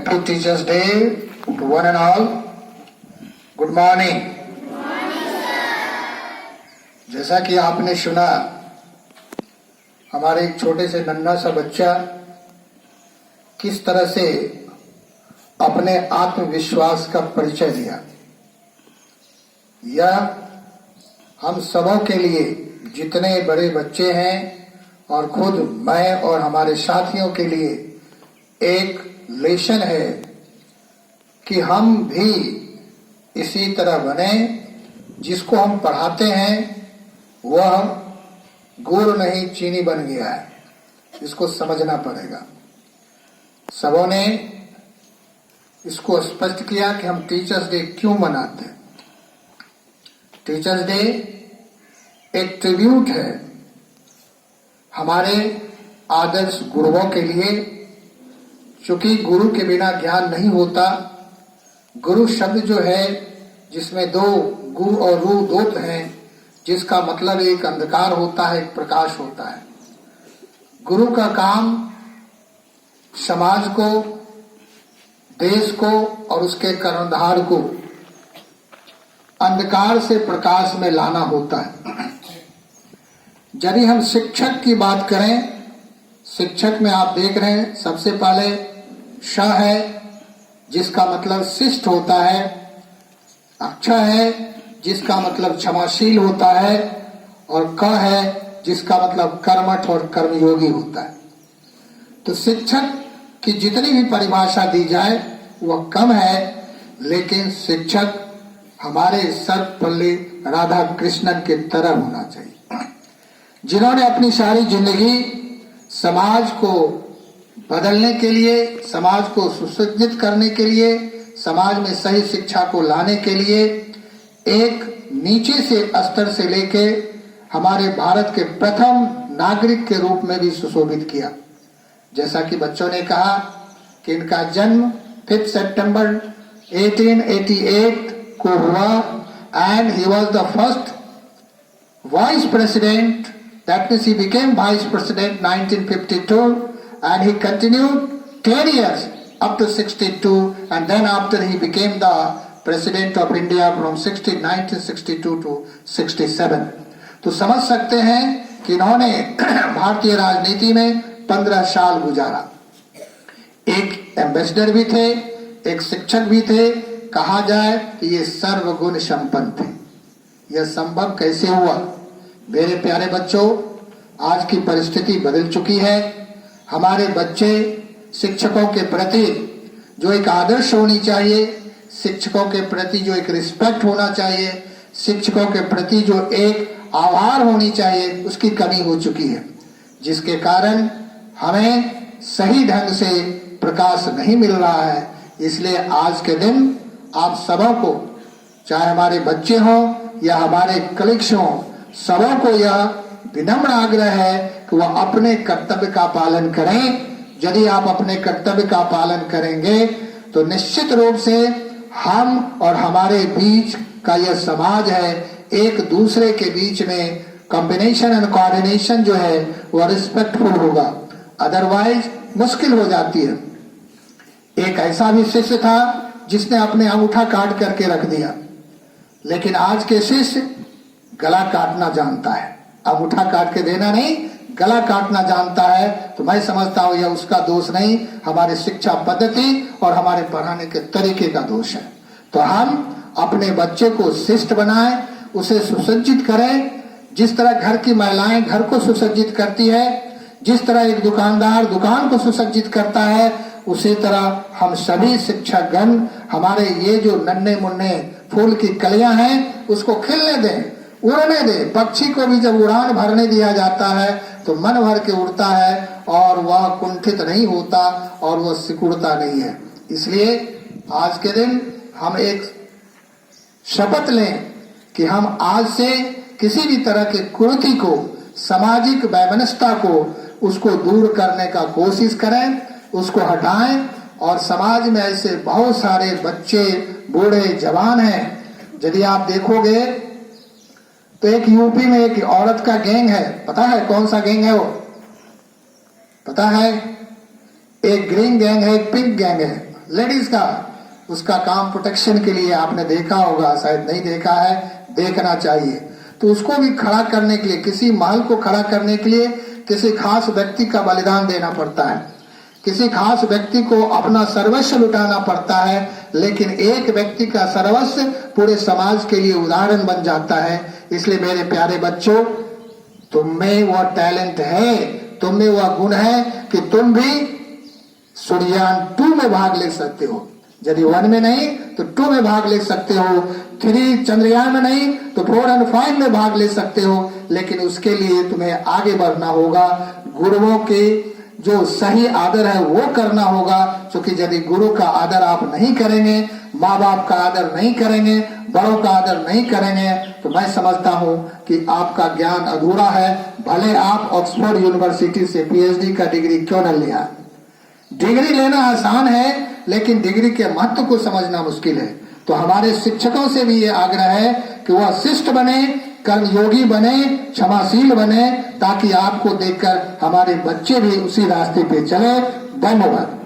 Happy Teachers Day to one and all. Good morning. जैसा कि आपने सुना, हमारे एक छोटे से नन्हा सा बच्चा किस तरह से अपने आत्मविश्वास का परिचय दिया। यह हम सबों के लिए, जितने बड़े बच्चे हैं और खुद मैं और हमारे साथियों के लिए एक लेसन है कि हम भी इसी तरह बने। जिसको हम पढ़ाते हैं वह गुड़ नहीं चीनी बन गया है, इसको समझना पड़ेगा। सबों ने इसको स्पष्ट किया कि हम टीचर्स डे क्यों मनाते हैं। टीचर्स डे एक ट्रिब्यूट है हमारे आदर्श गुरुओं के लिए, क्योंकि गुरु के बिना ज्ञान नहीं होता। गुरु शब्द जो है, जिसमें दो गु और रू दोत हैं, जिसका मतलब एक अंधकार होता है, एक प्रकाश होता है। गुरु का काम समाज को, देश को और उसके कर्णधार को अंधकार से प्रकाश में लाना होता है। यदि हम शिक्षक की बात करें, शिक्षक में आप देख रहे हैं सबसे पहले श है, जिसका मतलब शिष्ट होता है। अक्ष है, जिसका मतलब क्षमाशील होता है। और क है, जिसका मतलब कर्मठ और कर्मयोगी होता है। तो शिक्षक की जितनी भी परिभाषा दी जाए वह कम है, लेकिन शिक्षक हमारे सर्वपल्ली राधा कृष्णन के तरह होना चाहिए, जिन्होंने अपनी सारी जिंदगी समाज को बदलने के लिए, समाज को सुसज्जित करने के लिए, समाज में सही शिक्षा को लाने के लिए एक नीचे से स्तर से लेके हमारे भारत के प्रथम नागरिक के रूप में भी सुशोभित किया। जैसा कि बच्चों ने कहा कि इनका जन्म 5 सितंबर 1888 को हुआ and he was the first vice president, that means he became vice president 1952 and he continued 10 years up to 62 and then after he became the president of India from 1962 to 67। तो समझ सकते हैं कि इन्होंने भारतीय राजनीति में 15 साल गुजारा। एक एम्बेसडर भी थे, एक शिक्षक भी थे। कहा जाए कि ये सर्वगुण संपन्न थे। यह संभव कैसे हुआ? मेरे प्यारे बच्चों, आज की परिस्थिति बदल चुकी है। हमारे बच्चे शिक्षकों के प्रति जो एक आदर्श होनी चाहिए, शिक्षकों के प्रति जो एक रिस्पेक्ट होना चाहिए, शिक्षकों के प्रति जो एक आभार होनी चाहिए, उसकी कमी हो चुकी है, जिसके कारण हमें सही ढंग से प्रकाश नहीं मिल रहा है। इसलिए आज के दिन आप सबों को, चाहे हमारे बच्चे हों या हमारे कलीग्स हों, सबों को यह विनम्र आग्रह है कि वह अपने कर्तव्य का पालन करें। यदि आप अपने कर्तव्य का पालन करेंगे तो निश्चित रूप से हम और हमारे बीच का यह समाज है, एक दूसरे के बीच में कॉम्बिनेशन एंड कोऑर्डिनेशन जो है वह रिस्पेक्टफुल होगा। अदरवाइज मुश्किल हो जाती है। एक ऐसा भी शिष्य था जिसने अपने अंगूठा काट करके रख दिया, लेकिन आज के शिष्य गला काटना जानता है, अंगूठा काट के देना नहीं, गला काटना जानता है। तो मैं समझता हूँ यह उसका दोष नहीं, हमारे शिक्षा पद्धति और हमारे पढ़ाने के तरीके का दोष है। तो हम अपने बच्चे को शिष्ट बनाएं, उसे सुसज्जित करें। जिस तरह घर की महिलाएं घर को सुसज्जित करती है, जिस तरह एक दुकानदार दुकान को सुसज्जित करता है, उसी तरह हम सभी शिक्षकगण हमारे ये जो नन्हे मुन्ने फूल की कलियां हैं उसको खिलने दें, उड़ने दें। पक्षी को भी जब उड़ान भरने दिया जाता है तो मन भर के उड़ता है और वह कुंठित नहीं होता और वह सिकुड़ता नहीं है। इसलिए आज के दिन हम एक शपथ लें कि हम आज से किसी भी तरह के कुरीति को, सामाजिक वैमनस्यता को, उसको दूर करने का कोशिश करें, उसको हटाएं। और समाज में ऐसे बहुत सारे बच्चे, बूढ़े, जवान हैं। यदि आप देखोगे तो एक यूपी में एक औरत का गैंग है। पता है कौन सा गैंग है वो? पता है? एक ग्रीन गैंग है, एक पिंक गैंग है। लेडीज का, उसका काम प्रोटेक्शन के लिए आपने देखा होगा, शायद नहीं देखा है, देखना चाहिए। तो उसको भी खड़ा करने के लिए, किसी महल को खड़ा करने के लिए किसी खास व्यक्ति का बलिदान देना पड़ता है, किसी खास व्यक्ति को अपना सर्वस्व लुटाना पड़ता है, लेकिन एक व्यक्ति का सर्वस्व पूरे समाज के लिए उदाहरण बन जाता है। इसलिए मेरे प्यारे बच्चों, तुम में वह टैलेंट है, तुम में वह गुण है कि तुम भी सूर्ययान 2 में भाग ले सकते हो। यदि 1 में नहीं तो 2 में भाग ले सकते हो, 3 चंद्रयान में नहीं तो 4 और 5 में भाग ले सकते हो। लेकिन उसके लिए तुम्हें आगे बढ़ना होगा, गुरुओं के जो सही आदर है वो करना होगा। क्योंकि यदि गुरु का आदर आप नहीं करेंगे, माँ बाप का आदर नहीं करेंगे, बड़ों का आदर नहीं करेंगे, तो मैं समझता हूँ कि आपका ज्ञान अधूरा है। भले आप ऑक्सफोर्ड यूनिवर्सिटी से PhD का डिग्री क्यों न लिया। डिग्री लेना आसान है, लेकिन डिग्री के महत्व को समझना मुश्किल है। तो हमारे शिक्षकों से भी ये आग्रह है कि वह शिष्ट बने, कर्मयोगी बने, क्षमाशील बने, ताकि आपको देखकर हमारे बच्चे भी उसी रास्ते पे चले। धन्यवाद।